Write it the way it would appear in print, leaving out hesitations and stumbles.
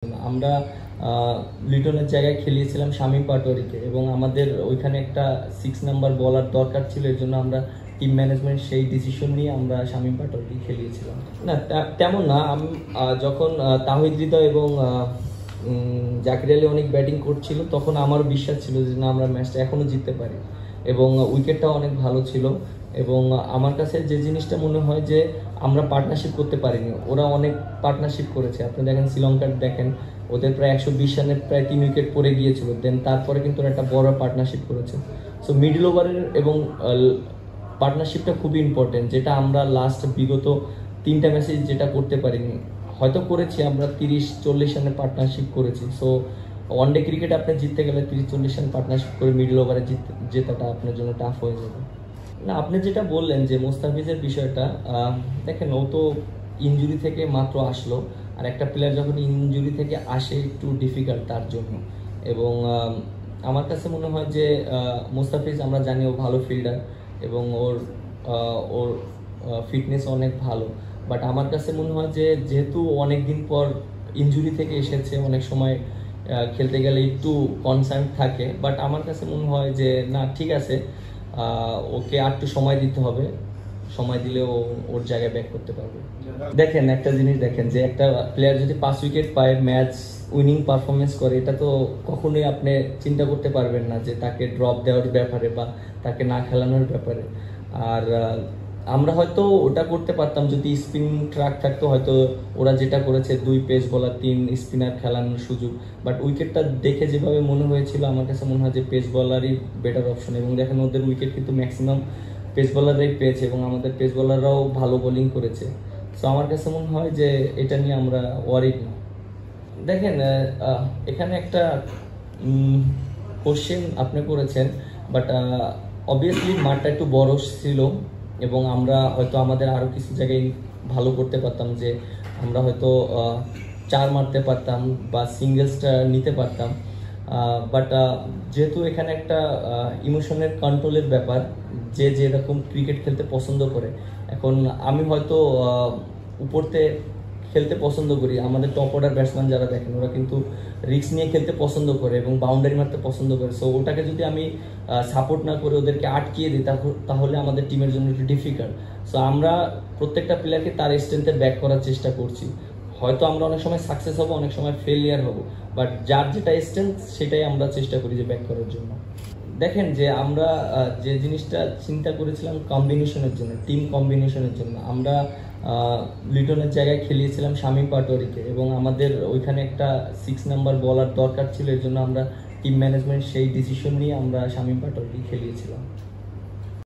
আমরা লিটনের জায়গায় খেলিয়েছিলাম শামীম পাটোয়ারিকে এবং আমাদের ওইখানে একটা 6 নাম্বার বলার দরকার ছিল, এর জন্য আমরা টিম ম্যানেজমেন্ট সেই ডিসিশন নিয়ে আমরা শামীম পাটোয়ারিকে খেলিয়েছিলাম। না তেমন না, আমি যখন তাহিদ হৃদয় এবং জাকির আলী অনেক ব্যাটিং করছিল তখন আমারও বিশ্বাস ছিল যে না, আমরা ম্যাচটা এখনও জিততে পারি এবং উইকেটটাও অনেক ভালো ছিল। এবং আমার কাছে যে জিনিসটা মনে হয় যে আমরা পার্টনারশিপ করতে পারিনি, ওরা অনেক পার্টনারশিপ করেছে। আপনি দেখেন শ্রীলঙ্কার দেখেন, ওদের প্রায় 120 রানের প্রায় 3 উইকেট পড়ে গিয়েছিল, দেন তারপরে কিন্তু ওরা একটা বড় পার্টনারশিপ করেছে। সো মিডল ওভারের এবং পার্টনারশিপটা খুবই ইম্পর্টেন্ট, যেটা আমরা লাস্ট বিগত 3টা ম্যাচে যেটা করতে পারিনি। হয়তো করেছি আমরা 30-40 রানের পার্টনারশিপ করেছি। সো ওয়ানডে ক্রিকেট আপনি জিততে গেলে 30-40 রান পার্টনারশিপ করে মিডল ওভারে জেতাটা আপনার জন্য টাফ হয়ে যাবে। না, আপনি যেটা বললেন যে মোস্তাফিজের বিষয়টা, দেখেন ও তো ইনজুরি থেকে মাত্র আসলো, আর একটা প্লেয়ার যখন ইনজুরি থেকে আসে একটু ডিফিকাল্ট তার জন্য। এবং আমার কাছে মনে হয় যে মোস্তাফিজ, আমরা জানি ও ভালো ফিল্ডার এবং ওর ওর ফিটনেস অনেক ভালো। বাট আমার কাছে মনে হয় যে যেহেতু অনেক দিন পর ইনজুরি থেকে এসেছে, অনেক সময় খেলতে গেলে একটু কনসার্ন থাকে। বাট আমার কাছে মনে হয় যে না, ঠিক আছে, ওকে আর একটু সময় দিতে হবে, সময় দিলে ও ওর জায়গায় ব্যাক করতে পারবে। দেখেন একটা জিনিস, দেখেন যে একটা প্লেয়ার যদি 5 উইকেট পায়, ম্যাচ উইনিং পারফরমেন্স করে, এটা তো কখনোই আপনি চিন্তা করতে পারবেন না যে তাকে ড্রপ দেওয়ার ব্যাপারে বা তাকে না খেলানোর ব্যাপারে। আর আমরা হয়তো ওটা করতে পারতাম যদি স্পিন ট্রাক থাকতো, হয়তো ওরা যেটা করেছে 2 পেস বোলার 3 স্পিনার খেলানোর সুযোগ। বাট উইকেটটা দেখে যেভাবে মনে হয়েছিল, আমার কাছে মনে হয় যে পেস বলারই বেটার অপশন। এবং দেখেন ওদের উইকেট কিন্তু ম্যাক্সিমাম পেস বলাররাই পেয়েছে এবং আমাদের পেস বলাররাও ভালো বোলিং করেছে। সো আমার কাছে মনে হয় যে এটা নিয়ে আমরা ওয়ারিড না। দেখেন এখানে একটা কোশ্চেন আপনি করেছেন, বাট অবভিয়াসলি মাঠটা একটু বড় ছিল এবং আমরা হয়তো আমাদের আরও কিছু জায়গায় ভালো করতে পারতাম, যে আমরা হয়তো 4 মারতে পারতাম বা সিঙ্গেলসটা নিতে পারতাম। বাট যেহেতু এখানে একটা ইমোশনের কন্ট্রোলের ব্যাপার, যে যেরকম ক্রিকেট খেলতে পছন্দ করে, এখন আমি হয়তো উপরতে খেলতে পছন্দ করি, আমাদের টপ অর্ডার ব্যাটসম্যান যারা দেখেন ওরা কিন্তু রিস্ক নিয়ে খেলতে পছন্দ করে এবং বাউন্ডারি মারতে পছন্দ করে। সো ওটাকে যদি আমি সাপোর্ট না করে ওদেরকে আটকিয়ে দিই, তাহলে আমাদের টিমের জন্য একটু ডিফিকাল্ট। সো আমরা প্রত্যেকটা প্লেয়ারকে তার স্ট্রেংথে ব্যাক করার চেষ্টা করছি। হয়তো আমরা অনেক সময় সাকসেস হব, অনেক সময় ফেলিয়ার হব, বাট যার যেটা স্ট্রেংথ সেটাই আমরা চেষ্টা করি যে ব্যাক করার জন্য। দেখেন যে আমরা যে জিনিসটা চিন্তা করেছিলাম কম্বিনেশনের জন্য, টিম কম্বিনেশনের জন্য, আমরা লিটনের জায়গায় খেলিয়েছিলাম শামীম পাটোয়ারিকে এবং আমাদের ওইখানে একটা 6 নাম্বার বলার দরকার ছিল, এর জন্য আমরা টিম ম্যানেজমেন্ট সেই ডিসিশন নিয়ে আমরা শামীম পাটোয়ারিকে খেলিয়েছিলাম।